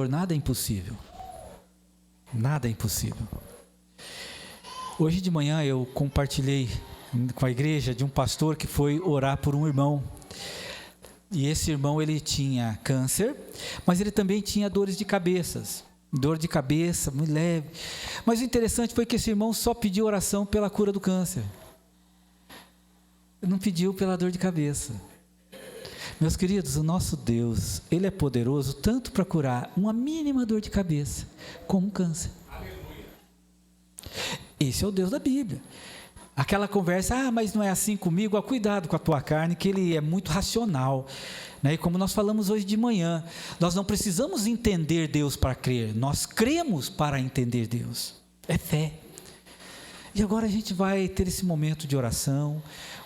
Nada é impossível. Nada é impossível. Hoje de manhã eu compartilhei com a igreja de um pastor que foi orar por um irmão. E esse irmão, ele tinha câncer, mas ele também tinha dores de cabeça, muito leve. Mas o interessante foi que esse irmão só pediu oração pela cura do câncer. Não pediu pela dor de cabeça. Meus queridos, o nosso Deus, Ele é poderoso tanto para curar uma mínima dor de cabeça, como um câncer. Aleluia. Esse é o Deus da Bíblia. Aquela conversa, mas não é assim comigo, cuidado com a tua carne, que ele é muito racional, né? E como nós falamos hoje de manhã, nós não precisamos entender Deus para crer, nós cremos para entender Deus, é fé. E agora a gente vai ter esse momento de oração,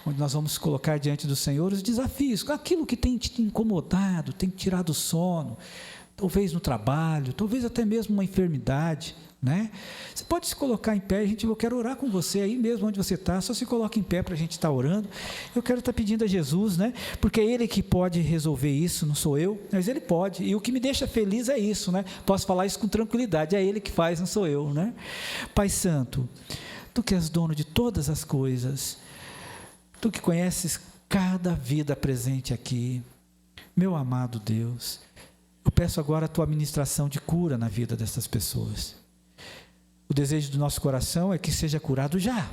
onde nós vamos colocar diante do Senhor os desafios, aquilo que tem te incomodado, tem te tirado o sono, talvez no trabalho, talvez até mesmo uma enfermidade, né? Você pode se colocar em pé, eu quero orar com você aí mesmo onde você está, só se coloca em pé para a gente estar orando. Eu quero estar pedindo a Jesus, né? Porque é Ele que pode resolver isso, não sou eu, mas Ele pode, e o que me deixa feliz é isso, né? Posso falar isso com tranquilidade, é Ele que faz, não sou eu, né? Pai Santo, Tu que és dono de todas as coisas, Tu que conheces cada vida presente aqui, meu amado Deus, eu peço agora a Tua ministração de cura na vida dessas pessoas. O desejo do nosso coração é que seja curado já,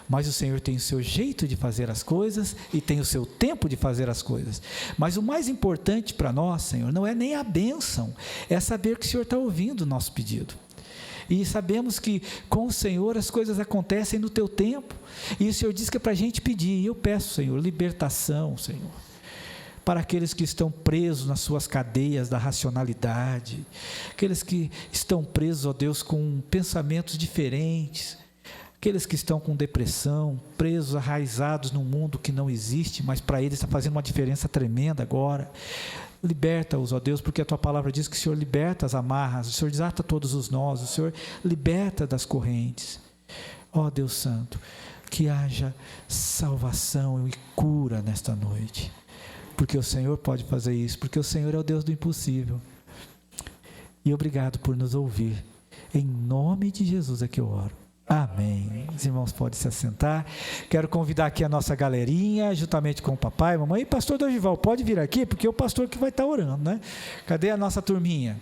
mas o Senhor tem o seu jeito de fazer as coisas e tem o seu tempo de fazer as coisas. Mas o mais importante para nós, Senhor, não é nem a bênção, é saber que o Senhor está ouvindo o nosso pedido. E sabemos que com o Senhor as coisas acontecem no Teu tempo, e o Senhor diz que é para a gente pedir, e eu peço, Senhor, libertação, Senhor, para aqueles que estão presos nas suas cadeias da racionalidade, aqueles que estão presos, ó Deus, com pensamentos diferentes, aqueles que estão com depressão, presos, arraizados num mundo que não existe, mas para eles está fazendo uma diferença tremenda agora. Liberta-os, ó Deus, porque a Tua palavra diz que o Senhor liberta as amarras, o Senhor desata todos os nós, o Senhor liberta das correntes. Ó Deus Santo, que haja salvação e cura nesta noite, porque o Senhor pode fazer isso, porque o Senhor é o Deus do impossível. E obrigado por nos ouvir. Em nome de Jesus é que eu oro. Amém. Os irmãos podem se assentar. Quero convidar aqui a nossa galerinha, juntamente com o papai, mamãe. E pastor Dorival, pode vir aqui, porque é o pastor que vai estar orando, né? Cadê a nossa turminha?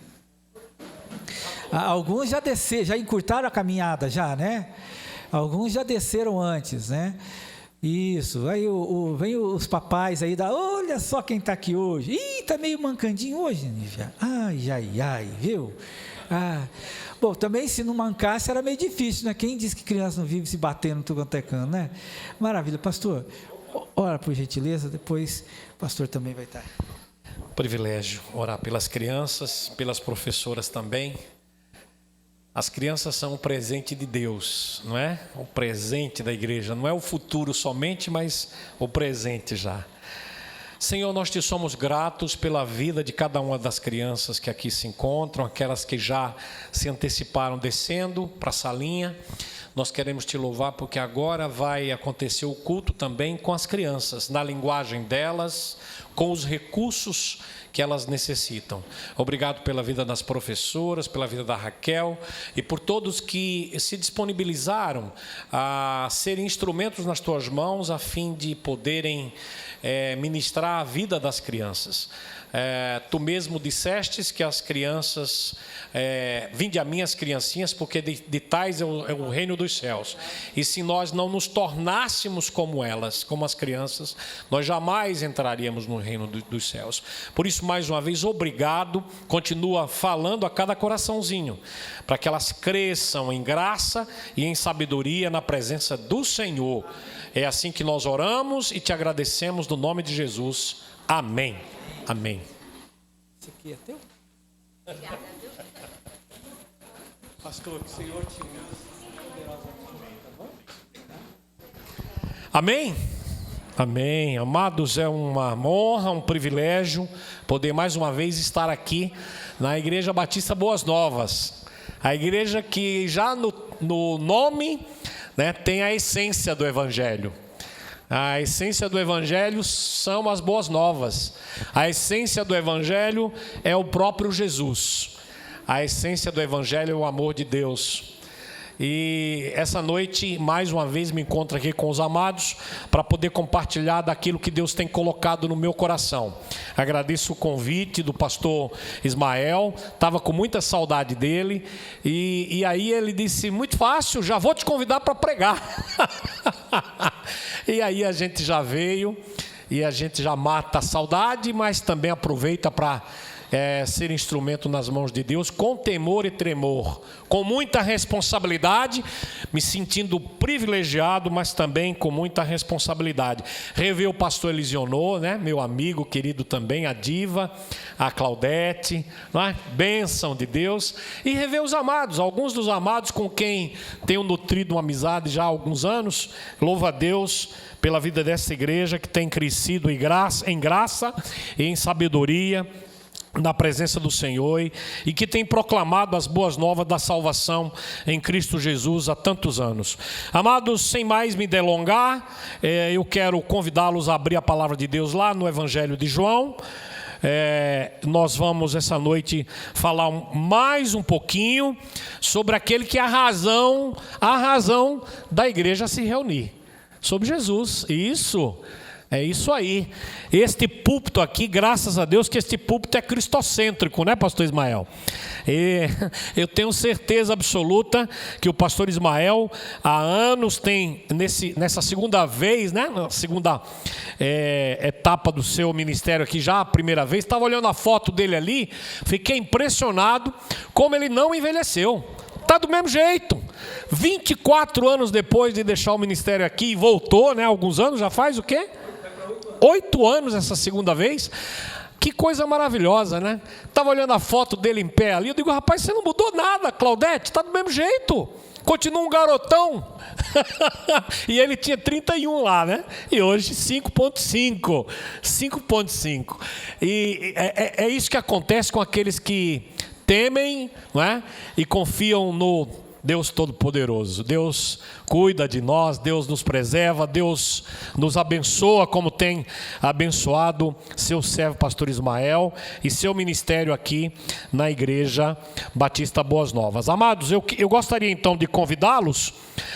Alguns já desceram, já encurtaram a caminhada, já, né? Alguns já desceram antes, né? Isso, aí vem os papais aí, olha só quem está aqui hoje. Ih, está meio mancandinho hoje, Nívia. Ai, viu? Bom, também se não mancasse era meio difícil, né? Quem diz que criança não vive se batendo tudo quanto é cano, né? Maravilha, pastor, ora por gentileza, depois o pastor também vai estar. Privilégio orar pelas crianças, pelas professoras também. As crianças são um presente de Deus, não é? O presente da igreja, não é o futuro somente, mas o presente já. Senhor, nós te somos gratos pela vida de cada uma das crianças que aqui se encontram, aquelas que já se anteciparam descendo para a salinha. Nós queremos te louvar porque agora vai acontecer o culto também com as crianças, na linguagem delas, com os recursos que elas necessitam. Obrigado pela vida das professoras, pela vida da Raquel e por todos que se disponibilizaram a serem instrumentos nas tuas mãos a fim de poderem ministrar a vida das crianças. Tu mesmo dissestes que as crianças, vinde a mim as criancinhas, porque de tais é o reino dos céus. E se nós não nos tornássemos como elas, como as crianças, nós jamais entraríamos no reino dos céus. Por isso, mais uma vez, obrigado. Continua falando a cada coraçãozinho, para que elas cresçam em graça e em sabedoria na presença do Senhor. É assim que nós oramos e te agradecemos no nome de Jesus. Amém. Amém. Isso aqui é teu? Pastor, que o Senhor te use poderosamente, tá bom? Amém? Amém. Amados, é uma honra, um privilégio poder mais uma vez estar aqui na Igreja Batista Boas Novas. A igreja que já no nome, né, tem a essência do Evangelho. A essência do Evangelho são as boas novas. A essência do Evangelho é o próprio Jesus. A essência do Evangelho é o amor de Deus. E essa noite, mais uma vez, me encontro aqui com os amados para poder compartilhar daquilo que Deus tem colocado no meu coração. Agradeço o convite do pastor Ismael, estava com muita saudade dele, e aí ele disse, muito fácil, já vou te convidar para pregar. E aí a gente já veio, e a gente já mata a saudade, mas também aproveita para ser instrumento nas mãos de Deus, com temor e tremor, com muita responsabilidade, me sentindo privilegiado, mas também com muita responsabilidade. Rever o pastor Elisionor, né? Meu amigo querido também, a Diva, a Claudete, não é? Bênção de Deus. E rever os amados, alguns dos amados com quem tenho nutrido uma amizade já há alguns anos. Louvo a Deus pela vida dessa igreja que tem crescido em graça e em sabedoria, na presença do Senhor, e que tem proclamado as boas novas da salvação em Cristo Jesus há tantos anos. Amados, sem mais me delongar, eu quero convidá-los a abrir a palavra de Deus lá no Evangelho de João. Nós vamos essa noite falar mais um pouquinho sobre aquele que é a razão da igreja se reunir, sobre Jesus. Isso. É isso aí. Este púlpito aqui, graças a Deus que este púlpito é cristocêntrico, né, pastor Ismael? E eu tenho certeza absoluta que o pastor Ismael há anos tem, nessa segunda vez, né, na segunda etapa do seu ministério aqui, já a primeira vez, estava olhando a foto dele ali, fiquei impressionado como ele não envelheceu. Está do mesmo jeito. 24 anos depois de deixar o ministério aqui e voltou, né, alguns anos, já faz o quê? 8 anos essa segunda vez. Que coisa maravilhosa, né? Estava olhando a foto dele em pé ali, eu digo, rapaz, você não mudou nada, Claudete, está do mesmo jeito, continua um garotão. E ele tinha 31 lá, né? E hoje 5.5. E é isso que acontece com aqueles que temem, não é? E confiam no Deus Todo-Poderoso. Deus cuida de nós, Deus nos preserva, Deus nos abençoa, como tem abençoado seu servo pastor Ismael e seu ministério aqui na Igreja Batista Boas Novas. Amados, eu gostaria então de convidá-los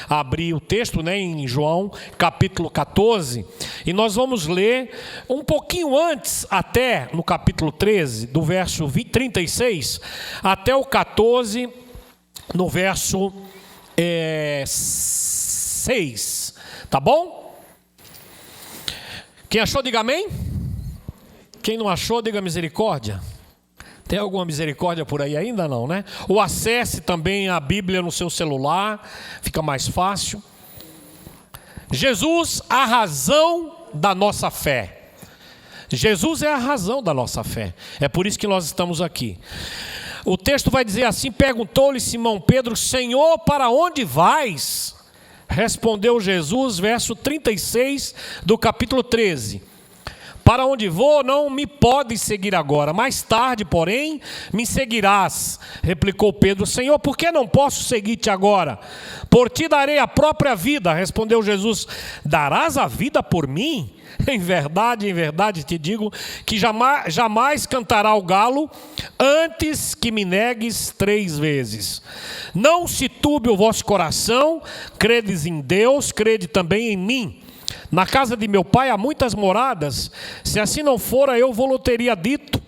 a abrir o texto, né, em João capítulo 14, e nós vamos ler um pouquinho antes, até no capítulo 13, do verso 36 até o 14, no verso 6, tá bom? Quem achou, diga amém. Quem não achou, diga misericórdia. Tem alguma misericórdia por aí ainda? Não, né? Ou acesse também a Bíblia no seu celular, fica mais fácil. Jesus, a razão da nossa fé. Jesus é a razão da nossa fé. É por isso que nós estamos aqui. O texto vai dizer assim: perguntou-lhe Simão Pedro, Senhor, para onde vais? Respondeu Jesus, verso 36 do capítulo 13. Para onde vou, não me podes seguir agora, mais tarde, porém, me seguirás. Replicou Pedro, Senhor, por que não posso seguir-te agora? Por ti darei a própria vida. Respondeu Jesus, darás a vida por mim? Em verdade te digo que jamais cantará o galo antes que me negues 3 vezes. Não se turbe o vosso coração, credes em Deus, crede também em mim. Na casa de meu pai há muitas moradas, se assim não fora eu vou-lhe teria dito,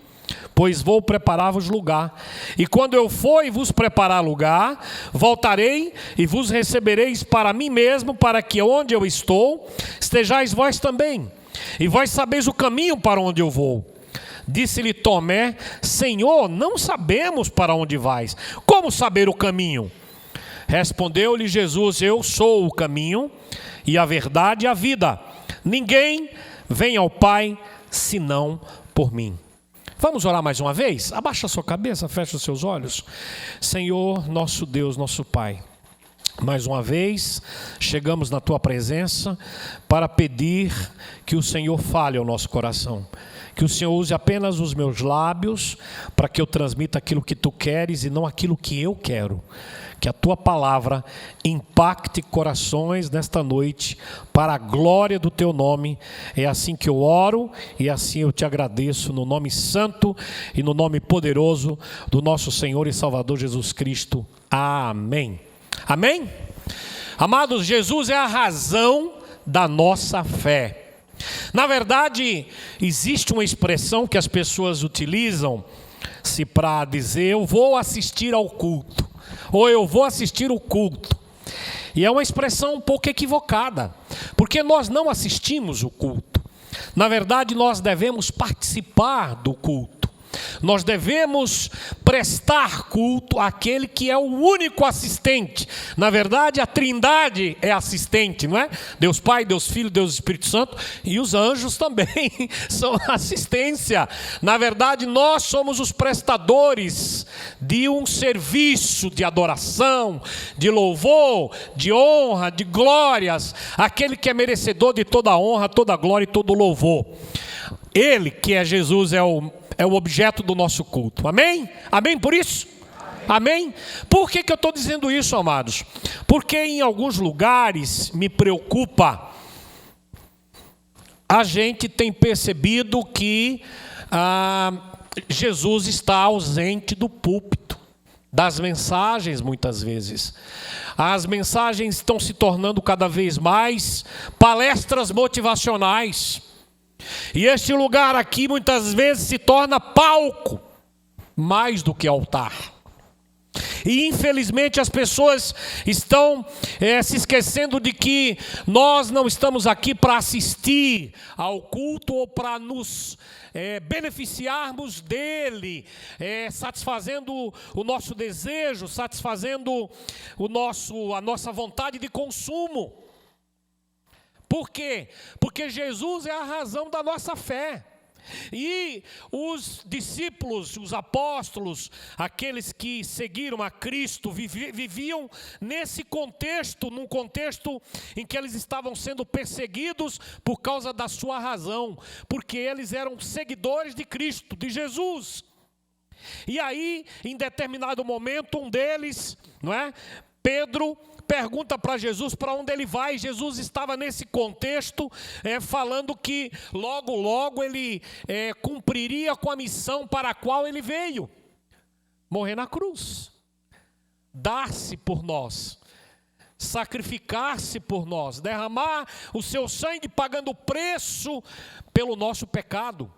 pois vou preparar-vos lugar. E quando eu for e vos preparar lugar, voltarei e vos recebereis para mim mesmo, para que onde eu estou, estejais vós também. E vós sabeis o caminho para onde eu vou. Disse-lhe Tomé, Senhor, não sabemos para onde vais. Como saber o caminho? Respondeu-lhe Jesus, eu sou o caminho e a verdade e a vida. Ninguém vem ao Pai senão por mim. Vamos orar mais uma vez? Abaixa a sua cabeça, fecha os seus olhos. Senhor, nosso Deus, nosso Pai, mais uma vez chegamos na Tua presença para pedir que o Senhor fale ao nosso coração, que o Senhor use apenas os meus lábios para que eu transmita aquilo que tu queres e não aquilo que eu quero. Que a tua palavra impacte corações nesta noite para a glória do teu nome. É assim que eu oro e assim eu te agradeço no nome santo e no nome poderoso do nosso Senhor e Salvador Jesus Cristo. Amém. Amém? Amados, Jesus é a razão da nossa fé. Na verdade, existe uma expressão que as pessoas utilizam para dizer: eu vou assistir ao culto, ou eu vou assistir o culto. E é uma expressão um pouco equivocada, porque nós não assistimos o culto. Na verdade, nós devemos participar do culto. Nós devemos prestar culto àquele que é o único assistente. Na verdade, a Trindade é assistente, não é? Deus Pai, Deus Filho, Deus Espírito Santo, e os anjos também são assistência. Na verdade, nós somos os prestadores de um serviço de adoração, de louvor, de honra, de glórias, aquele que é merecedor de toda a honra, toda a glória e todo o louvor. Ele, que é Jesus, é o objeto do nosso culto. Amém? Amém por isso? Amém? Por que eu estou dizendo isso, amados? Porque em alguns lugares me preocupa. A gente tem percebido que Jesus está ausente do púlpito, das mensagens muitas vezes. As mensagens estão se tornando cada vez mais palestras motivacionais. E este lugar aqui muitas vezes se torna palco, mais do que altar. E infelizmente as pessoas estão se esquecendo de que nós não estamos aqui para assistir ao culto ou para nos beneficiarmos dele, satisfazendo o nosso desejo, satisfazendo a nossa vontade de consumo. Por quê? Porque Jesus é a razão da nossa fé. E os discípulos, os apóstolos, aqueles que seguiram a Cristo, viviam nesse contexto, num contexto em que eles estavam sendo perseguidos por causa da sua razão, porque eles eram seguidores de Cristo, de Jesus. E aí, em determinado momento, um deles, não é? Pedro, pergunta para Jesus para onde ele vai. Jesus estava nesse contexto, falando que logo ele cumpriria com a missão para a qual ele veio: morrer na cruz, dar-se por nós, sacrificar-se por nós, derramar o seu sangue pagando o preço pelo nosso pecado.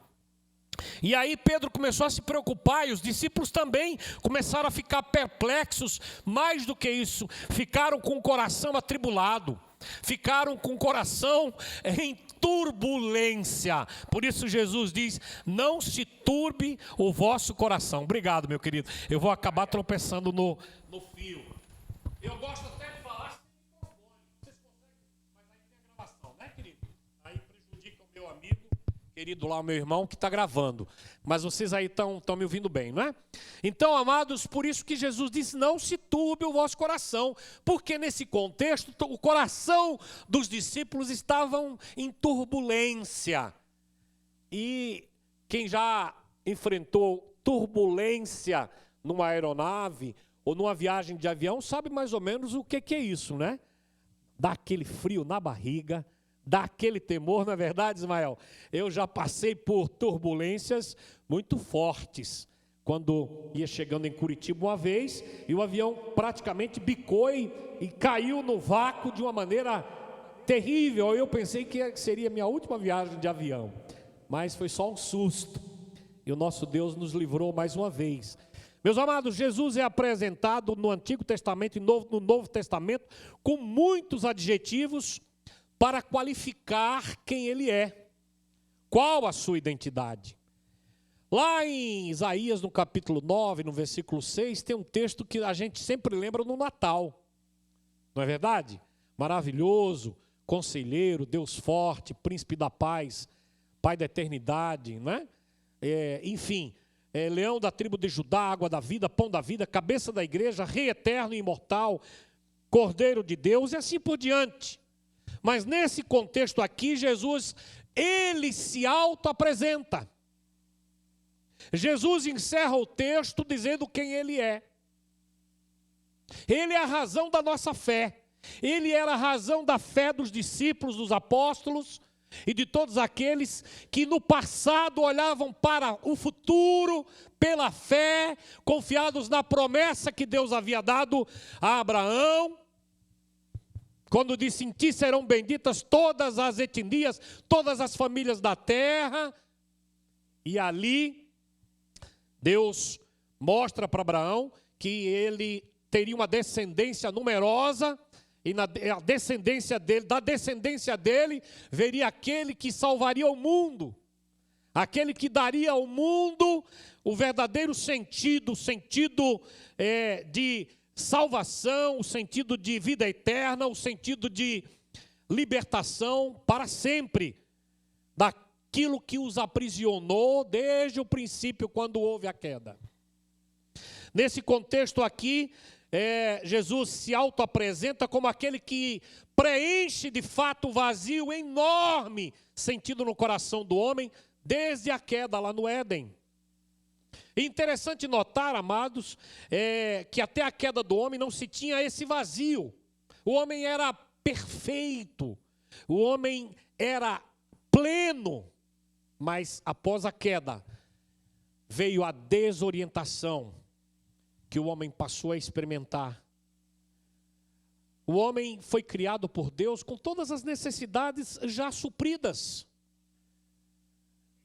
E aí Pedro começou a se preocupar, e os discípulos também começaram a ficar perplexos. Mais do que isso, ficaram com o coração atribulado, ficaram com o coração em turbulência. Por isso Jesus diz: não se turbe o vosso coração. Obrigado, meu querido. Eu vou acabar tropeçando no fio. Eu gosto até de falar sem microfone. Vocês conseguem? Mas aí tem a gravação, né, querido? Aí prejudica o meu amigo querido lá, o meu irmão, que está gravando. Mas vocês aí estão me ouvindo bem, não é? Então, amados, por isso que Jesus disse: não se turbe o vosso coração. Porque nesse contexto, o coração dos discípulos estavam em turbulência. E quem já enfrentou turbulência numa aeronave ou numa viagem de avião sabe mais ou menos o que é isso, né? Dá aquele frio na barriga, dá aquele temor. Na verdade, Ismael, eu já passei por turbulências muito fortes, quando ia chegando em Curitiba uma vez, e o avião praticamente bicou e caiu no vácuo de uma maneira terrível. Eu pensei que seria minha última viagem de avião, mas foi só um susto, e o nosso Deus nos livrou mais uma vez. Meus amados, Jesus é apresentado no Antigo Testamento e no Novo Testamento com muitos adjetivos para qualificar quem ele é, qual a sua identidade. Lá em Isaías, no capítulo 9, no versículo 6, tem um texto que a gente sempre lembra no Natal, não é verdade? Maravilhoso, conselheiro, Deus forte, príncipe da paz, pai da eternidade, não é? Enfim, leão da tribo de Judá, água da vida, pão da vida, cabeça da igreja, rei eterno e imortal, cordeiro de Deus, e assim por diante. Mas nesse contexto aqui, Jesus, ele se auto-apresenta. Jesus encerra o texto dizendo quem ele é. Ele é a razão da nossa fé. Ele era a razão da fé dos discípulos, dos apóstolos e de todos aqueles que no passado olhavam para o futuro pela fé, confiados na promessa que Deus havia dado a Abraão, quando disse: em ti serão benditas todas as etnias, todas as famílias da terra. E ali Deus mostra para Abraão que ele teria uma descendência numerosa, e da descendência dele veria aquele que salvaria o mundo, aquele que daria ao mundo o verdadeiro sentido, de salvação, o sentido de vida eterna, o sentido de libertação para sempre, daquilo que os aprisionou desde o princípio, quando houve a queda. Nesse contexto aqui, Jesus se auto-apresenta como aquele que preenche de fato o vazio enorme sentido no coração do homem desde a queda lá no Éden. É interessante notar, amados, que até a queda do homem não se tinha esse vazio. O homem era perfeito, o homem era pleno, mas após a queda veio a desorientação que o homem passou a experimentar. O homem foi criado por Deus com todas as necessidades já supridas.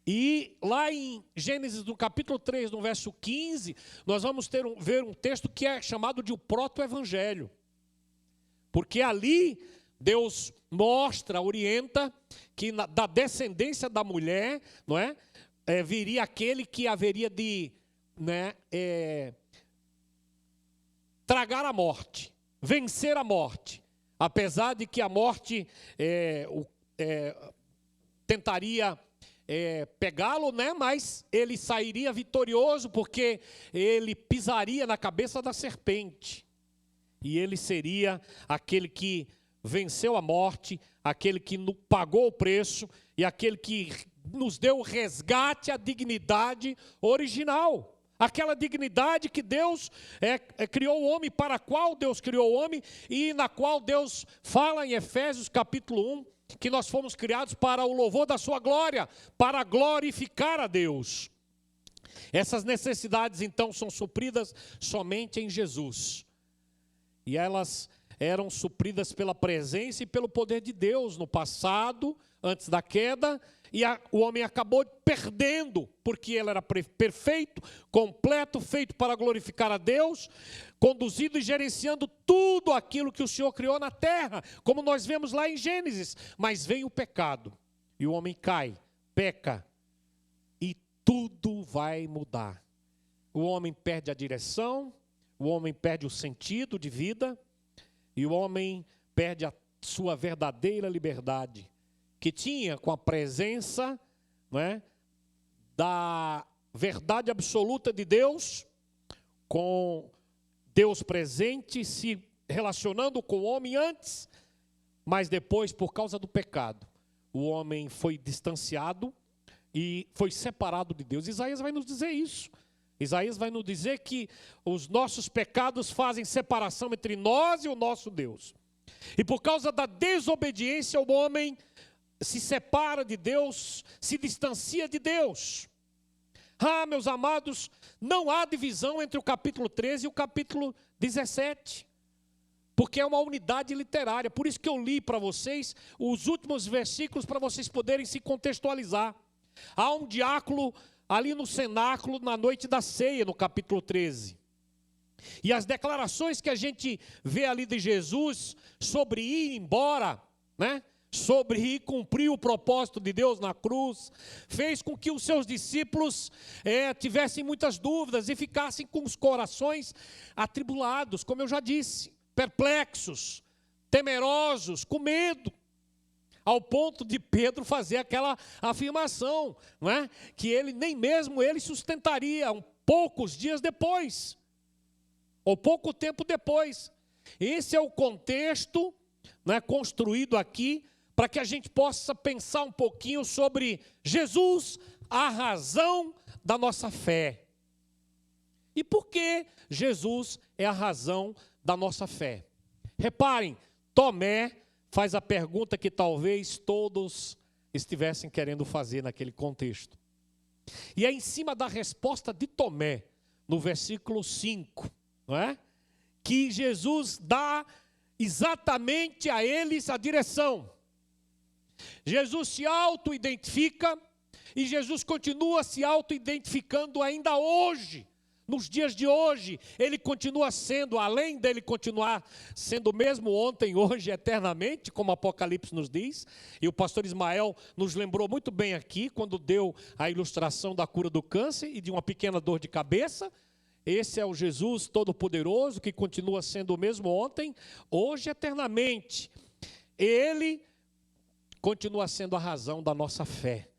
E lá em Gênesis, no capítulo 3, no verso 15, nós vamos ver um texto que é chamado de o proto-evangelho. Porque ali Deus mostra, orienta, que da descendência da mulher, não é? Viria aquele que haveria de tragar a morte, vencer a morte, apesar de que a morte tentaria pegá-lo, mas ele sairia vitorioso, porque ele pisaria na cabeça da serpente, e ele seria aquele que venceu a morte, aquele que pagou o preço, e aquele que nos deu o resgate, a dignidade original. Aquela dignidade que Deus criou o homem, para a qual Deus criou o homem, e na qual Deus fala em Efésios capítulo 1, que nós fomos criados para o louvor da sua glória, para glorificar a Deus. Essas necessidades então são supridas somente em Jesus. E elas eram supridas pela presença e pelo poder de Deus no passado, antes da queda, e o homem acabou perdendo, porque ele era perfeito, completo, feito para glorificar a Deus, conduzido e gerenciando tudo aquilo que o Senhor criou na terra, como nós vemos lá em Gênesis. Mas vem o pecado, e o homem cai, peca, e tudo vai mudar. O homem perde a direção, o homem perde o sentido de vida, e o homem perde a sua verdadeira liberdade, que tinha com a presença da verdade absoluta de Deus, com Deus presente, se relacionando com o homem antes, mas depois, por causa do pecado, o homem foi distanciado e foi separado de Deus. Isaías vai nos dizer isso. Isaías vai nos dizer que os nossos pecados fazem separação entre nós e o nosso Deus. E por causa da desobediência, o homem se separa de Deus, se distancia de Deus. Meus amados, não há divisão entre o capítulo 13 e o capítulo 17, porque é uma unidade literária. Por isso que eu li para vocês os últimos versículos, para vocês poderem se contextualizar. Há um diácono ali no cenáculo na noite da ceia, no capítulo 13. E as declarações que a gente vê ali de Jesus sobre ir embora, sobre ir cumprir o propósito de Deus na cruz, fez com que os seus discípulos tivessem muitas dúvidas e ficassem com os corações atribulados, como eu já disse, perplexos, temerosos, com medo, ao ponto de Pedro fazer aquela afirmação, que ele nem mesmo ele sustentaria poucos dias depois, ou pouco tempo depois. Esse é o contexto construído aqui, para que a gente possa pensar um pouquinho sobre Jesus, a razão da nossa fé. E por que Jesus é a razão da nossa fé? Reparem, Tomé faz a pergunta que talvez todos estivessem querendo fazer naquele contexto. E é em cima da resposta de Tomé, no versículo 5, não é? Que Jesus dá exatamente a eles a direção. Jesus se auto-identifica e Jesus continua se auto-identificando ainda hoje. Nos dias de hoje, ele continua sendo, além dele continuar sendo o mesmo ontem, hoje, eternamente, como Apocalipse nos diz, e o pastor Ismael nos lembrou muito bem aqui, quando deu a ilustração da cura do câncer e de uma pequena dor de cabeça. Esse é o Jesus Todo-Poderoso, que continua sendo o mesmo ontem, hoje, eternamente. Ele continua sendo a razão da nossa fé.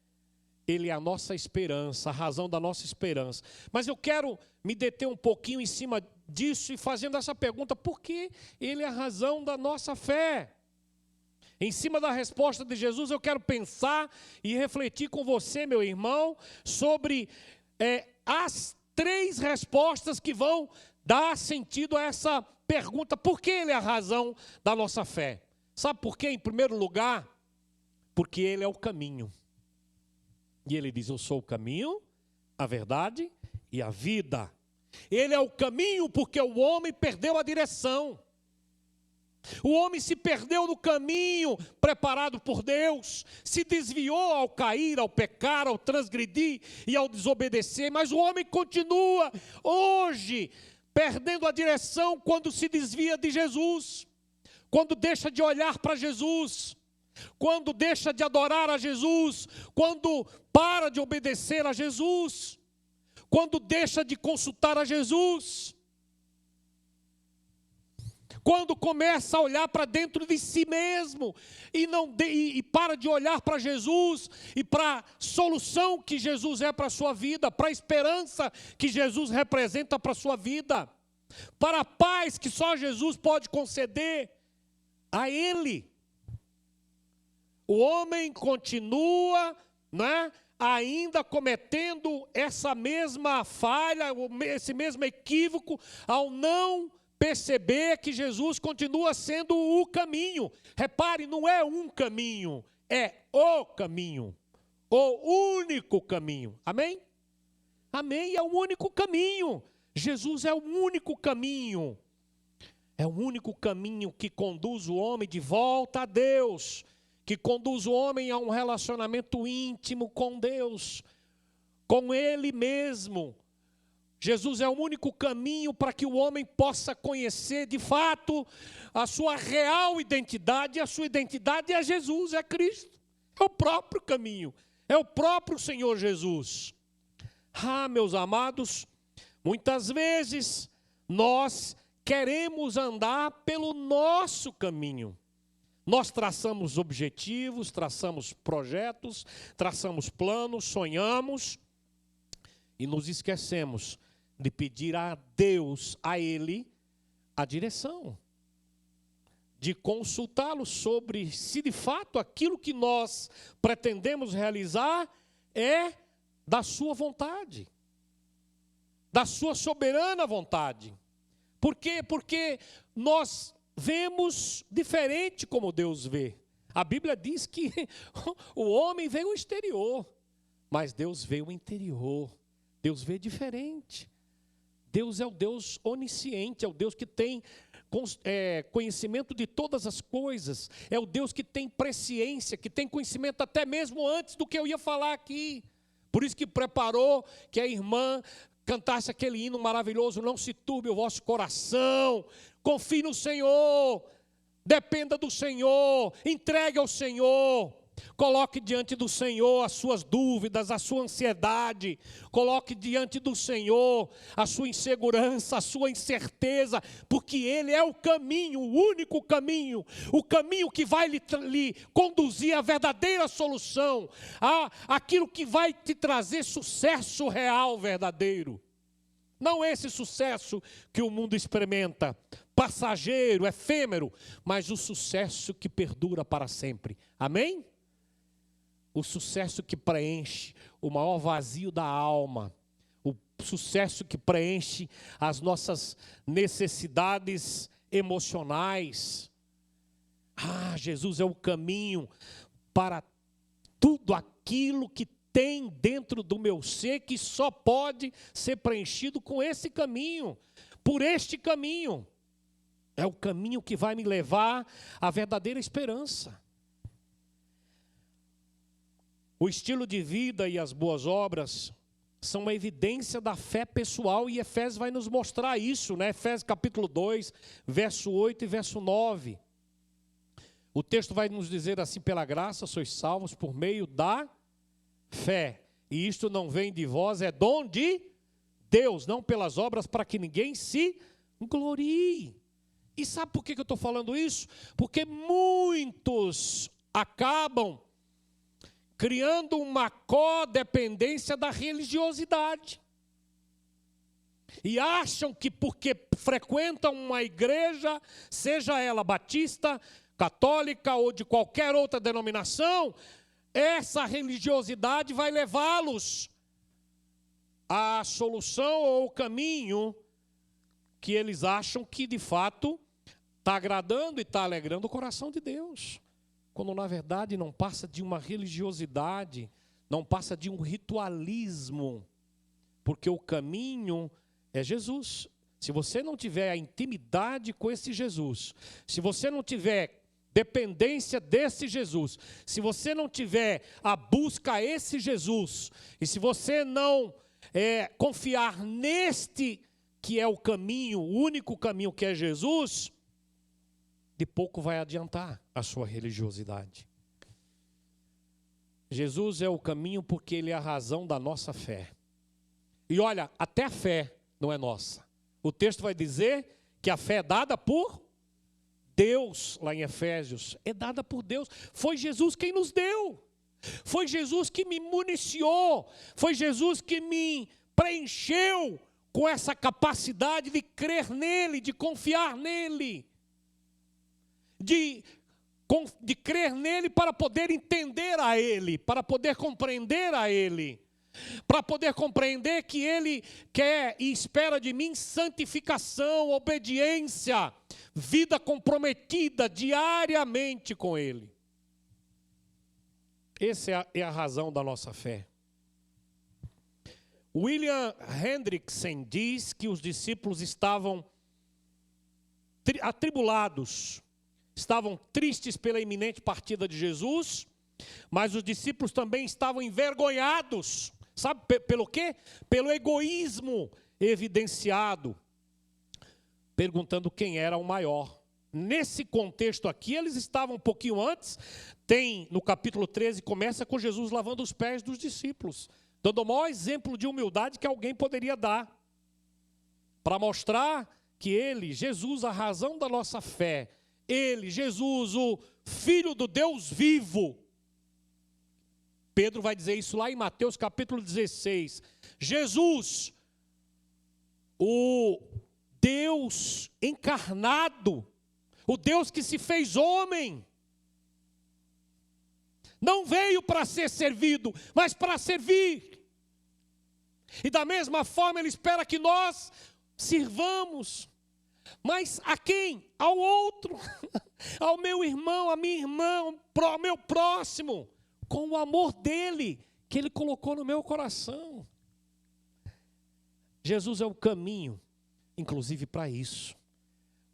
Ele é a nossa esperança, a razão da nossa esperança. Mas eu quero me deter um pouquinho em cima disso e fazendo essa pergunta: por que ele é a razão da nossa fé? Em cima da resposta de Jesus, eu quero pensar e refletir com você, meu irmão, sobre as 3 respostas que vão dar sentido a essa pergunta: por que ele é a razão da nossa fé? Sabe por quê? Em primeiro lugar, porque ele é o caminho. E ele diz: eu sou o caminho, a verdade e a vida. Ele é o caminho porque o homem perdeu a direção. O homem se perdeu no caminho preparado por Deus, se desviou ao cair, ao pecar, ao transgredir e ao desobedecer. Mas o homem continua hoje perdendo a direção quando se desvia de Jesus, quando deixa de olhar para Jesus, quando deixa de adorar a Jesus, quando para de obedecer a Jesus, quando deixa de consultar a Jesus, quando começa a olhar para dentro de si mesmo e para de olhar para Jesus e para a solução que Jesus é para a sua vida, para a esperança que Jesus representa para a sua vida, para a paz que só Jesus pode conceder a ele. O homem continua, né, ainda cometendo essa mesma falha, esse mesmo equívoco, ao não perceber que Jesus continua sendo o caminho. Repare, não é um caminho, é o caminho, o único caminho. Amém? Amém, é o único caminho. Jesus é o único caminho. É o único caminho que conduz o homem de volta a Deus, que conduz o homem a um relacionamento íntimo com Deus, com Ele mesmo. Jesus é o único caminho para que o homem possa conhecer de fato a sua real identidade. A sua identidade é Jesus, é Cristo. É o próprio caminho, é o próprio Senhor Jesus. Ah, meus amados, muitas vezes nós queremos andar pelo nosso caminho. Nós traçamos objetivos, traçamos projetos, traçamos planos, sonhamos e nos esquecemos de pedir a Deus, a Ele, a direção, de consultá-lo sobre se de fato aquilo que nós pretendemos realizar é da sua vontade, da sua soberana vontade. Por quê? Porque nós vemos diferente como Deus vê. A Bíblia diz que o homem vê o exterior, mas Deus vê o interior. Deus vê diferente. Deus é o Deus onisciente, é o Deus que tem conhecimento de todas as coisas, é o Deus que tem presciência, que tem conhecimento até mesmo antes do que eu ia falar aqui. Por isso que preparou que a irmã cantasse aquele hino maravilhoso: não se turbe o vosso coração, confie no Senhor, dependa do Senhor, entregue ao Senhor, coloque diante do Senhor as suas dúvidas, a sua ansiedade, coloque diante do Senhor a sua insegurança, a sua incerteza, porque Ele é o caminho, o único caminho, o caminho que vai lhe conduzir à verdadeira solução, aquilo que vai te trazer sucesso real, verdadeiro. Não esse sucesso que o mundo experimenta, passageiro, efêmero, mas o sucesso que perdura para sempre. Amém? O sucesso que preenche o maior vazio da alma, sucesso que preenche as nossas necessidades emocionais. Jesus é o caminho para tudo aquilo que tem dentro do meu ser, que só pode ser preenchido com esse caminho, por este caminho. É o caminho que vai me levar à verdadeira esperança. O estilo de vida e as boas obras são uma evidência da fé pessoal, e Efésios vai nos mostrar isso, né? Efésios capítulo 2, verso 8 e verso 9. O texto vai nos dizer assim: pela graça sois salvos por meio da fé, e isto não vem de vós, é dom de Deus, não pelas obras, para que ninguém se glorie. E sabe por que eu estou falando isso? Porque muitos acabam criando uma codependência da religiosidade. E acham que porque frequentam uma igreja, seja ela batista, católica ou de qualquer outra denominação, essa religiosidade vai levá-los à solução ou ao caminho que eles acham que de fato está agradando e está alegrando o coração de Deus. Quando na verdade não passa de uma religiosidade, não passa de um ritualismo, porque o caminho é Jesus. Se você não tiver a intimidade com esse Jesus, se você não tiver dependência desse Jesus, se você não tiver a busca a esse Jesus, e se você não confiar neste que é o caminho, o único caminho que é Jesus, de pouco vai adiantar a sua religiosidade. Jesus é o caminho porque Ele é a razão da nossa fé. E olha, até a fé não é nossa. O texto vai dizer que a fé é dada por Deus, lá em Efésios. É dada por Deus. Foi Jesus quem nos deu. Foi Jesus que me municiou. Foi Jesus que me preencheu com essa capacidade de crer nele, de confiar nele. De crer nele para poder entender a ele, para poder compreender a ele, para poder compreender que ele quer e espera de mim santificação, obediência, vida comprometida diariamente com ele. Essa é a razão da nossa fé. William Hendrickson diz que os discípulos estavam atribulados, estavam tristes pela iminente partida de Jesus, mas os discípulos também estavam envergonhados. Sabe pelo quê? Pelo egoísmo evidenciado, perguntando quem era o maior. Nesse contexto aqui, eles estavam um pouquinho antes, no capítulo 13, começa com Jesus lavando os pés dos discípulos, dando o maior exemplo de humildade que alguém poderia dar, para mostrar que ele, Jesus, a razão da nossa fé, ele, Jesus, o Filho do Deus vivo. Pedro vai dizer isso lá em Mateus capítulo 16. Jesus, o Deus encarnado, o Deus que se fez homem, não veio para ser servido, mas para servir. E da mesma forma ele espera que nós sirvamos. Mas a quem? Ao outro, ao meu irmão, à minha irmã, ao meu próximo, com o amor dele, que ele colocou no meu coração. Jesus é o caminho, inclusive para isso.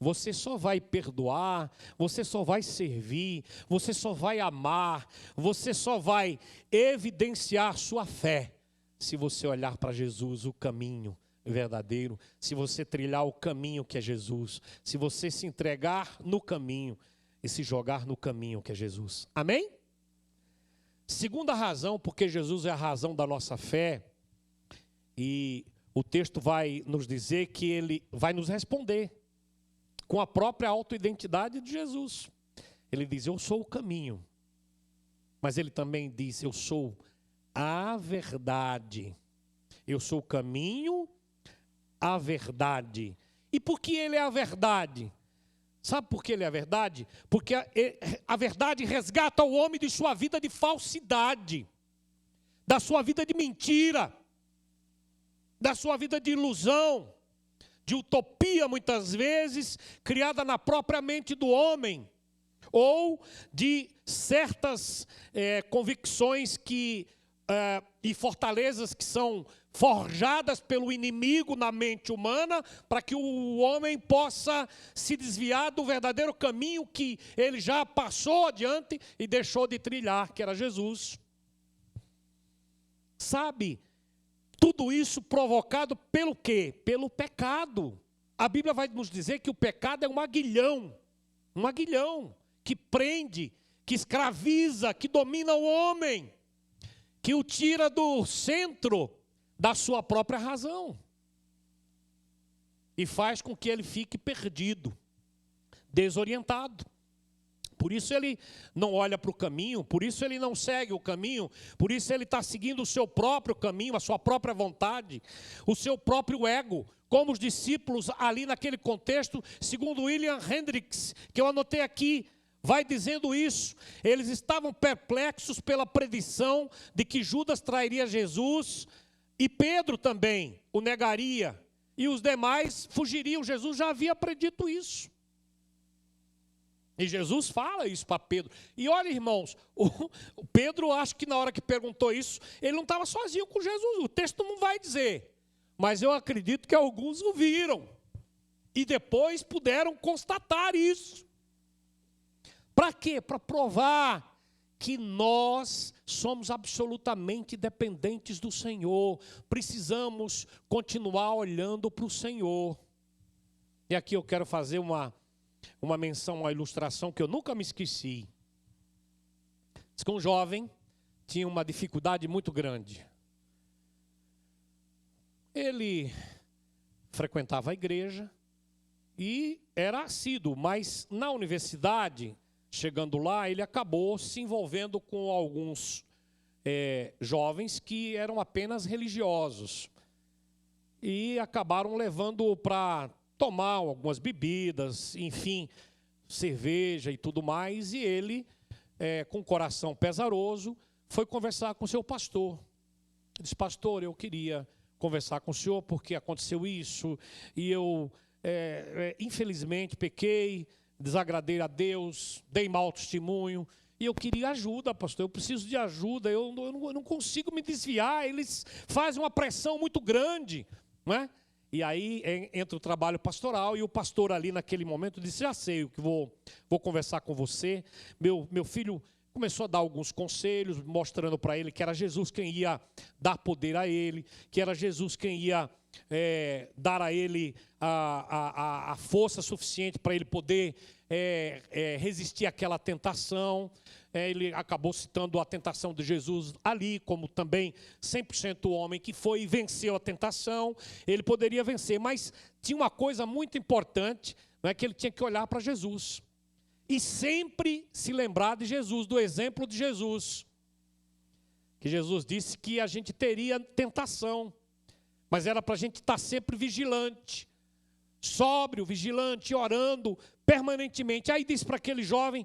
Você só vai perdoar, você só vai servir, você só vai amar, você só vai evidenciar sua fé, se você olhar para Jesus, o caminho verdadeiro, se você trilhar o caminho que é Jesus, se você se entregar no caminho e se jogar no caminho que é Jesus. Amém? Segunda razão, porque Jesus é a razão da nossa fé, e o texto vai nos dizer que ele vai nos responder com a própria autoidentidade de Jesus. Ele diz: eu sou o caminho, mas ele também diz: eu sou a verdade. Eu sou o caminho, a verdade. E por que ele é a verdade? Sabe por que ele é a verdade? Porque a verdade resgata o homem de sua vida de falsidade, da sua vida de mentira. da sua vida de ilusão, de utopia muitas vezes, criada na própria mente do homem, ou de certas convicções e fortalezas que são forjadas pelo inimigo na mente humana, para que o homem possa se desviar do verdadeiro caminho que ele já passou adiante e deixou de trilhar, que era Jesus. Sabe, tudo isso provocado pelo quê? Pelo pecado. A Bíblia vai nos dizer que o pecado é um aguilhão que prende, que escraviza, que domina o homem, que o tira do centro da sua própria razão e faz com que ele fique perdido, desorientado. Por isso ele não olha para o caminho, por isso ele não segue o caminho, por isso ele está seguindo o seu próprio caminho, a sua própria vontade, o seu próprio ego, como os discípulos ali naquele contexto, segundo William Hendricks, que eu anotei aqui, vai dizendo isso. Eles estavam perplexos pela predição de que Judas trairia Jesus e Pedro também o negaria e os demais fugiriam. Jesus já havia predito isso. E Jesus fala isso para Pedro. E olha, irmãos, o Pedro, acho que na hora que perguntou isso, ele não estava sozinho com Jesus. O texto não vai dizer. Mas eu acredito que alguns o viram. E depois puderam constatar isso. Para quê? Para provar que nós somos absolutamente dependentes do Senhor. Precisamos continuar olhando para o Senhor. E aqui eu quero fazer uma menção, uma ilustração que eu nunca me esqueci. Diz que um jovem tinha uma dificuldade muito grande. Ele frequentava a igreja e era assíduo, mas na universidade, chegando lá, ele acabou se envolvendo com alguns jovens que eram apenas religiosos. E acabaram levando-o para tomar algumas bebidas, enfim, cerveja e tudo mais. E ele, com o coração pesaroso, foi conversar com o seu pastor. Ele disse: pastor, eu queria conversar com o senhor porque aconteceu isso. E eu, infelizmente, pequei, desagradei a Deus, dei mau testemunho. E eu queria ajuda, pastor, eu preciso de ajuda, eu não consigo me desviar, eles fazem uma pressão muito grande, não é? E aí entra o trabalho pastoral e o pastor ali naquele momento disse: já sei o que vou conversar com você. Meu filho começou a dar alguns conselhos, mostrando para ele que era Jesus quem ia dar poder a ele, que era Jesus quem ia dar a ele a força suficiente para ele poder resistir àquela tentação. Ele acabou citando a tentação de Jesus ali, como também 100% homem que foi e venceu a tentação. Ele poderia vencer, mas tinha uma coisa muito importante, não é, que ele tinha que olhar para Jesus. E sempre se lembrar de Jesus, do exemplo de Jesus. Que Jesus disse que a gente teria tentação, mas era para a gente estar sempre vigilante, sóbrio, vigilante, orando permanentemente. Aí disse para aquele jovem: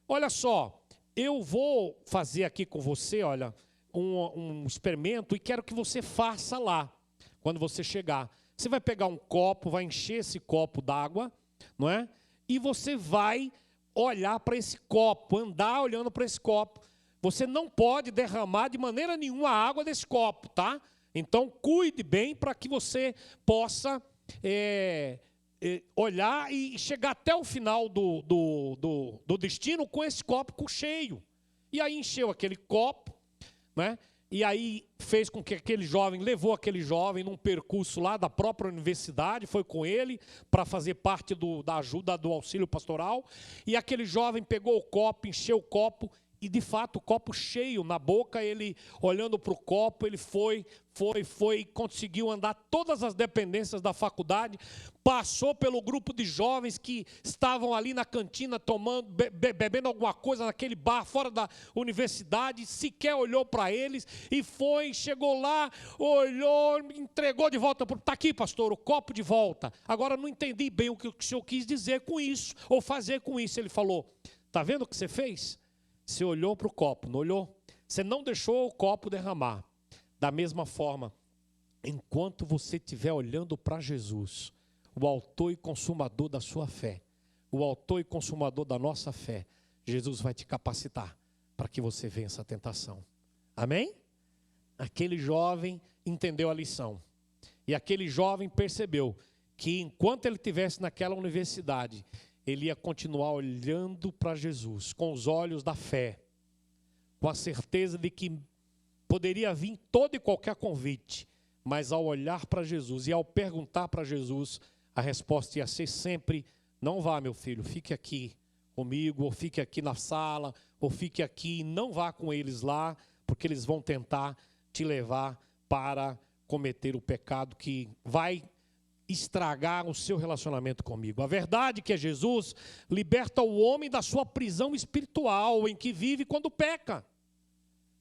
olha só, eu vou fazer aqui com você, olha, um experimento e quero que você faça lá, quando você chegar. Você vai pegar um copo, vai encher esse copo d'água, não é? E você vai olhar para esse copo, andar olhando para esse copo. Você não pode derramar de maneira nenhuma a água desse copo, tá? Então, cuide bem para que você possa olhar e chegar até o final do destino com esse copo cheio. E aí encheu aquele copo, né? E aí fez com que aquele jovem, levou aquele jovem num percurso lá da própria universidade, foi com ele para fazer parte da ajuda do auxílio pastoral. E aquele jovem pegou o copo, encheu o copo, e de fato o copo cheio na boca, ele olhando para o copo, ele foi, conseguiu andar todas as dependências da faculdade, passou pelo grupo de jovens que estavam ali na cantina tomando, bebendo alguma coisa naquele bar fora da universidade, sequer olhou para eles, e chegou lá, olhou, entregou de volta, está aqui, pastor, o copo de volta. Agora não entendi bem o que o senhor quis dizer com isso, ou fazer com isso. Ele falou: está vendo o que você fez? Você olhou para o copo, não olhou? Você não deixou o copo derramar. Da mesma forma, enquanto você estiver olhando para Jesus, o autor e consumador da sua fé, o autor e consumador da nossa fé, Jesus vai te capacitar para que você vença a tentação. Amém? Aquele jovem entendeu a lição. E aquele jovem percebeu que enquanto ele estivesse naquela universidade, ele ia continuar olhando para Jesus com os olhos da fé, com a certeza de que poderia vir todo e qualquer convite, mas ao olhar para Jesus e ao perguntar para Jesus, a resposta ia ser sempre: não vá, meu filho, fique aqui comigo, ou fique aqui na sala, ou fique aqui, não vá com eles lá, porque eles vão tentar te levar para cometer o pecado que vai estragar o seu relacionamento comigo. A verdade é que Jesus liberta o homem da sua prisão espiritual em que vive quando peca.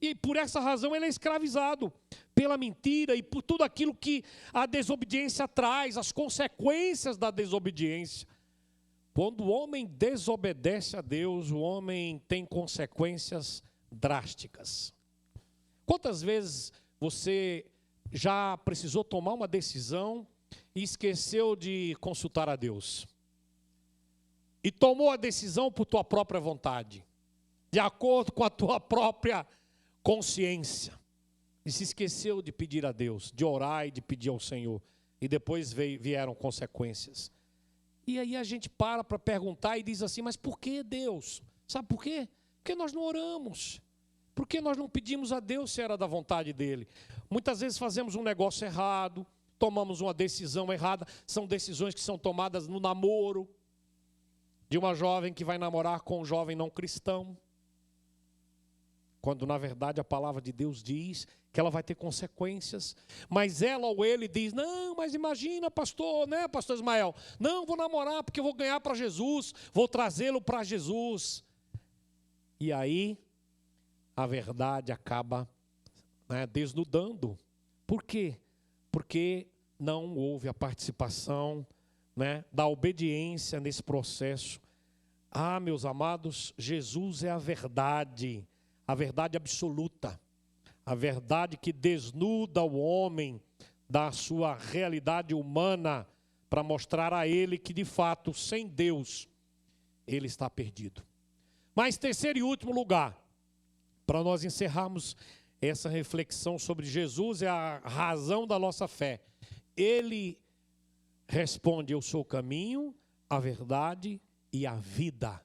E por essa razão ele é escravizado pela mentira e por tudo aquilo que a desobediência traz, as consequências da desobediência. Quando o homem desobedece a Deus, o homem tem consequências drásticas. Quantas vezes você já precisou tomar uma decisão e esqueceu de consultar a Deus? E tomou a decisão por tua própria vontade, de acordo com a tua própria consciência, e se esqueceu de pedir a Deus, de orar e de pedir ao Senhor, e depois vieram consequências. E aí a gente para perguntar e diz assim: mas por que Deus? Sabe por quê? Porque nós não oramos. Por que nós não pedimos a Deus se era da vontade dele? Muitas vezes fazemos um negócio errado, tomamos uma decisão errada. São decisões que são tomadas no namoro, de uma jovem que vai namorar com um jovem não cristão, quando na verdade a palavra de Deus diz que ela vai ter consequências, mas ela ou ele diz: não, mas imagina, pastor, né, pastor Ismael, não, vou namorar porque eu vou ganhar para Jesus, vou trazê-lo para Jesus. E aí a verdade acaba, né, desnudando. Por quê? Porque não houve a participação, né, da obediência nesse processo. Ah, meus amados, Jesus é a verdade absoluta, a verdade que desnuda o homem da sua realidade humana para mostrar a ele que de fato, sem Deus, ele está perdido. Mas terceiro e último lugar, para nós encerrarmos essa reflexão sobre Jesus, é a razão da nossa fé. Ele responde: eu sou o caminho, a verdade e a vida.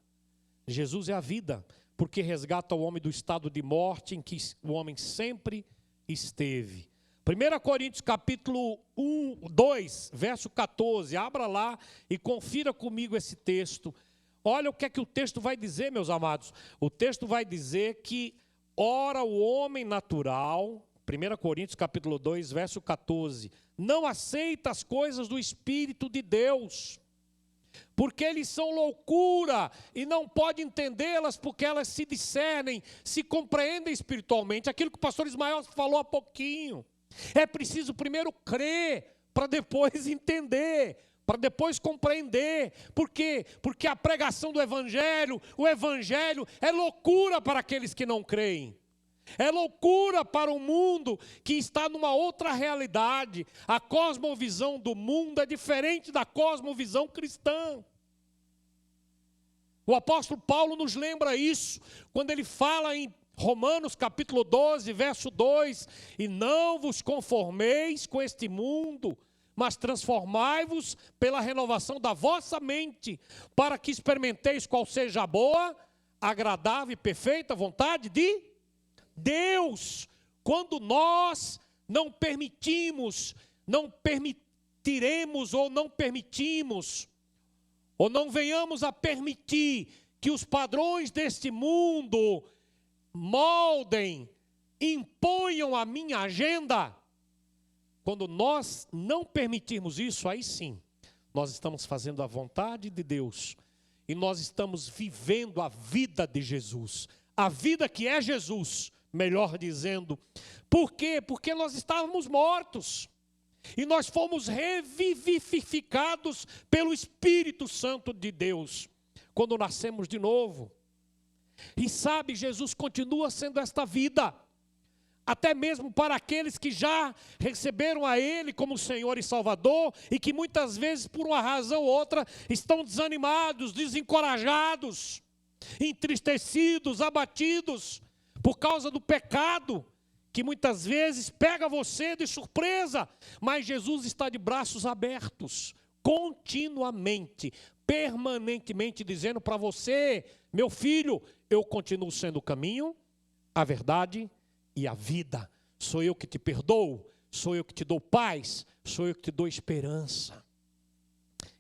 Jesus é a vida, porque resgata o homem do estado de morte em que o homem sempre esteve. 1 Coríntios capítulo 2, verso 14, abra lá e confira comigo esse texto. Olha o que é que o texto vai dizer, meus amados. O texto vai dizer que, ora, o homem natural, 1 Coríntios capítulo 2, verso 14, não aceita as coisas do Espírito de Deus, porque eles são loucura e não pode entendê-las, porque elas se discernem, se compreendem espiritualmente. Aquilo que o pastor Ismael falou há pouquinho. É preciso primeiro crer, para depois entender, para depois compreender. Por quê? Porque a pregação do Evangelho, o Evangelho é loucura para aqueles que não creem. É loucura para o mundo que está numa outra realidade. A cosmovisão do mundo é diferente da cosmovisão cristã. O apóstolo Paulo nos lembra isso, quando ele fala em Romanos capítulo 12, verso 2, e não vos conformeis com este mundo, mas transformai-vos pela renovação da vossa mente, para que experimenteis qual seja a boa, agradável e perfeita vontade de Deus. Quando nós não permitiremos, ou não permitimos, ou não venhamos a permitir que os padrões deste mundo moldem, imponham a minha agenda, quando nós não permitirmos isso, aí sim, nós estamos fazendo a vontade de Deus, e nós estamos vivendo a vida de Jesus, a vida que é Jesus, melhor dizendo. Por quê? Porque nós estávamos mortos, e nós fomos revivificados pelo Espírito Santo de Deus, quando nascemos de novo. E sabe, Jesus continua sendo esta vida. até mesmo para aqueles que já receberam a Ele como Senhor e Salvador e que muitas vezes, por uma razão ou outra, estão desanimados, desencorajados, entristecidos, abatidos por causa do pecado, que muitas vezes pega você de surpresa, mas Jesus está de braços abertos, continuamente, permanentemente dizendo para você: meu filho, eu continuo sendo o caminho, a verdade e a vida. Sou eu que te perdoo, sou eu que te dou paz, sou eu que te dou esperança.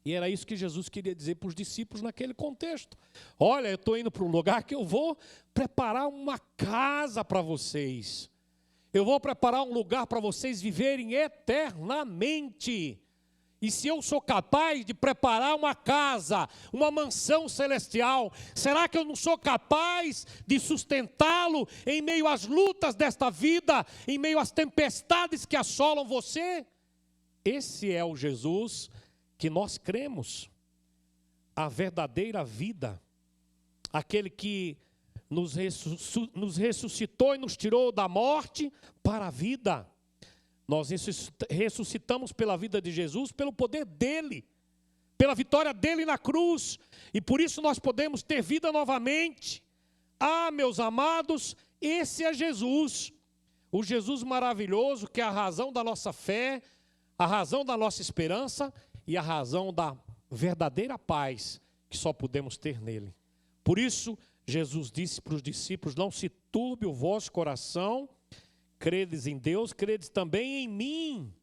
E era isso que Jesus queria dizer para os discípulos naquele contexto. Olha, eu estou indo para um lugar que eu vou preparar uma casa para vocês. Eu vou preparar um lugar para vocês viverem eternamente. E se eu sou capaz de preparar uma casa, uma mansão celestial, será que eu não sou capaz de sustentá-lo em meio às lutas desta vida, em meio às tempestades que assolam você? Esse é o Jesus que nós cremos, a verdadeira vida, aquele que nos ressuscitou e nos tirou da morte para a vida. Nós ressuscitamos pela vida de Jesus, pelo poder dele, pela vitória dele na cruz, e por isso nós podemos ter vida novamente. Ah, meus amados, esse é Jesus, o Jesus maravilhoso, que é a razão da nossa fé, a razão da nossa esperança e a razão da verdadeira paz que só podemos ter nele. Por isso, Jesus disse para os discípulos: não se turbe o vosso coração, credes em Deus, credes também em mim.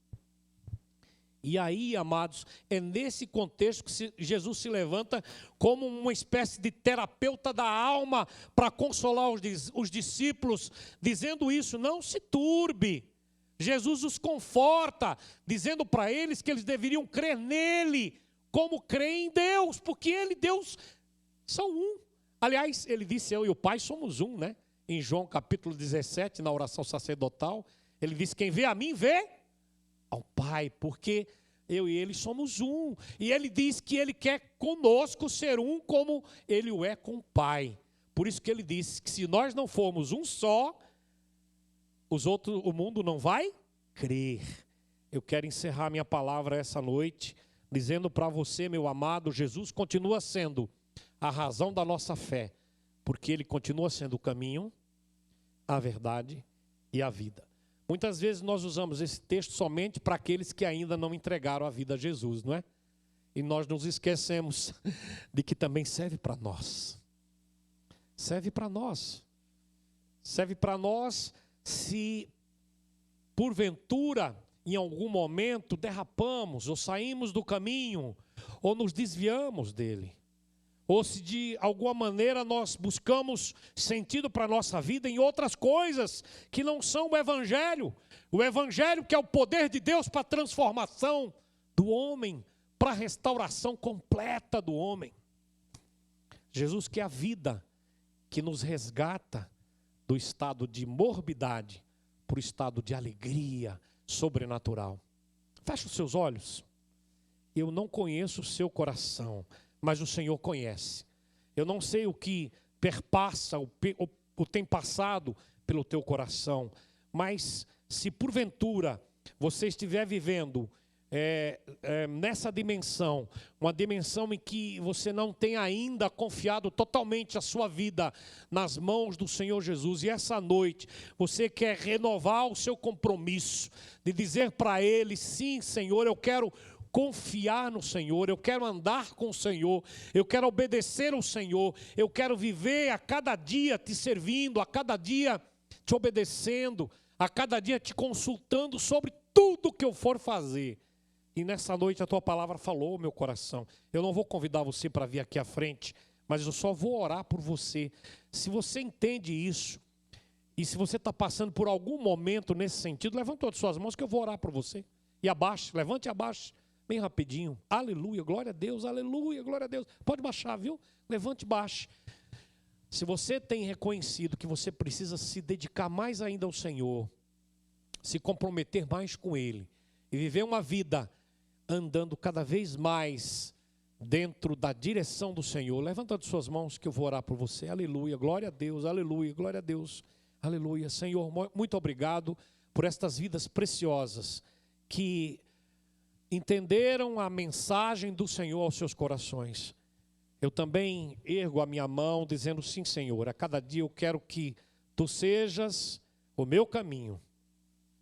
E aí, amados, é nesse contexto que Jesus se levanta como uma espécie de terapeuta da alma para consolar os discípulos, dizendo isso: não se turbe. Jesus os conforta, dizendo para eles que eles deveriam crer nele, como creem em Deus, porque ele e Deus são um. Aliás, ele disse: eu e o Pai somos um, né? Em João capítulo 17, na oração sacerdotal, ele disse: quem vê a mim, vê ao Pai, porque eu e ele somos um. E ele diz que ele quer conosco ser um como ele o é com o Pai. Por isso que ele disse que se nós não formos um só, o mundo não vai crer. Eu quero encerrar minha palavra essa noite, dizendo para você, meu amado, Jesus continua sendo a razão da nossa fé, porque ele continua sendo o caminho, a verdade e a vida. Muitas vezes nós usamos esse texto somente para aqueles que ainda não entregaram a vida a Jesus, não é? E nós nos esquecemos de que também serve para nós. Serve para nós. Serve para nós se, porventura, em algum momento derrapamos, ou saímos do caminho, ou nos desviamos dele. Ou se de alguma maneira nós buscamos sentido para a nossa vida em outras coisas que não são o Evangelho. O Evangelho que é o poder de Deus para a transformação do homem, para a restauração completa do homem. Jesus que é a vida que nos resgata do estado de morbidade para o estado de alegria sobrenatural. Feche os seus olhos. Eu não conheço o seu coração, mas o Senhor conhece. Eu não sei o que perpassa, o tem passado pelo teu coração, mas se porventura você estiver vivendo nessa dimensão, uma dimensão em que você não tem ainda confiado totalmente a sua vida nas mãos do Senhor Jesus, e essa noite você quer renovar o seu compromisso, de dizer para Ele: sim, Senhor, eu quero confiar no Senhor, eu quero andar com o Senhor, eu quero obedecer ao Senhor, eu quero viver a cada dia te servindo, a cada dia te obedecendo, a cada dia te consultando sobre tudo que eu for fazer. E nessa noite a tua palavra falou ao meu coração. Eu não vou convidar você para vir aqui à frente, mas eu só vou orar por você. Se você entende isso, e se você está passando por algum momento nesse sentido, levante todas as suas mãos que eu vou orar por você. E abaixe, levante e abaixe. Bem rapidinho, aleluia, glória a Deus, aleluia, glória a Deus. Pode baixar, viu? Levante e baixe. Se você tem reconhecido que você precisa se dedicar mais ainda ao Senhor, se comprometer mais com Ele, e viver uma vida andando cada vez mais dentro da direção do Senhor, levanta as suas mãos que eu vou orar por você, aleluia, glória a Deus, aleluia, glória a Deus. Aleluia. Senhor, muito obrigado por estas vidas preciosas que entenderam a mensagem do Senhor aos seus corações. Eu também ergo a minha mão dizendo: sim, Senhor, a cada dia eu quero que Tu sejas o meu caminho,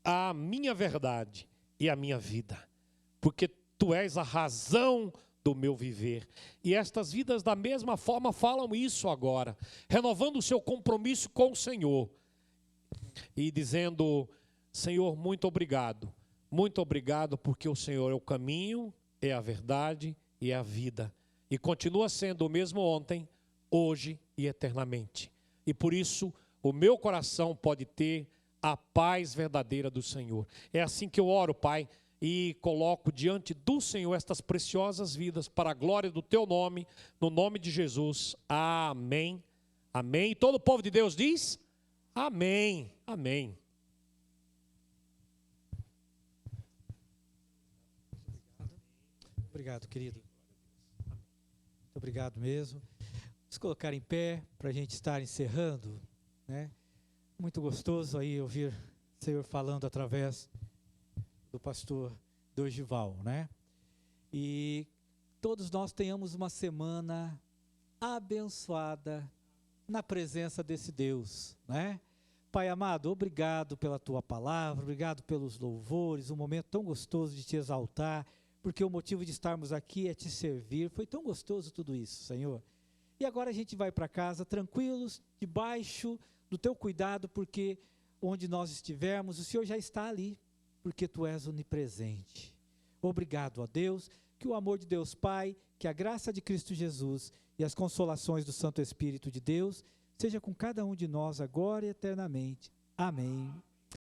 a minha verdade e a minha vida, porque Tu és a razão do meu viver. E estas vidas da mesma forma falam isso agora, renovando o seu compromisso com o Senhor e dizendo: Senhor, muito obrigado porque o Senhor é o caminho, é a verdade e é a vida, e continua sendo o mesmo ontem, hoje e eternamente. E por isso o meu coração pode ter a paz verdadeira do Senhor. É assim que eu oro, Pai, e coloco diante do Senhor estas preciosas vidas para a glória do Teu nome, no nome de Jesus. Amém. Amém. E todo o povo de Deus diz: amém. Amém. Obrigado, querido. Muito obrigado mesmo. Vamos colocar em pé para a gente estar encerrando, né? Muito gostoso aí ouvir o Senhor falando através do pastor Dorival, né? E todos nós tenhamos uma semana abençoada na presença desse Deus, né? Pai amado, obrigado pela Tua palavra, obrigado pelos louvores, um momento tão gostoso de Te exaltar, porque o motivo de estarmos aqui é Te servir. Foi tão gostoso tudo isso, Senhor. E agora a gente vai para casa tranquilos, debaixo do Teu cuidado, porque onde nós estivermos, o Senhor já está ali, porque Tu és onipresente. Obrigado a Deus, que o amor de Deus Pai, que a graça de Cristo Jesus e as consolações do Santo Espírito de Deus seja com cada um de nós agora e eternamente. Amém.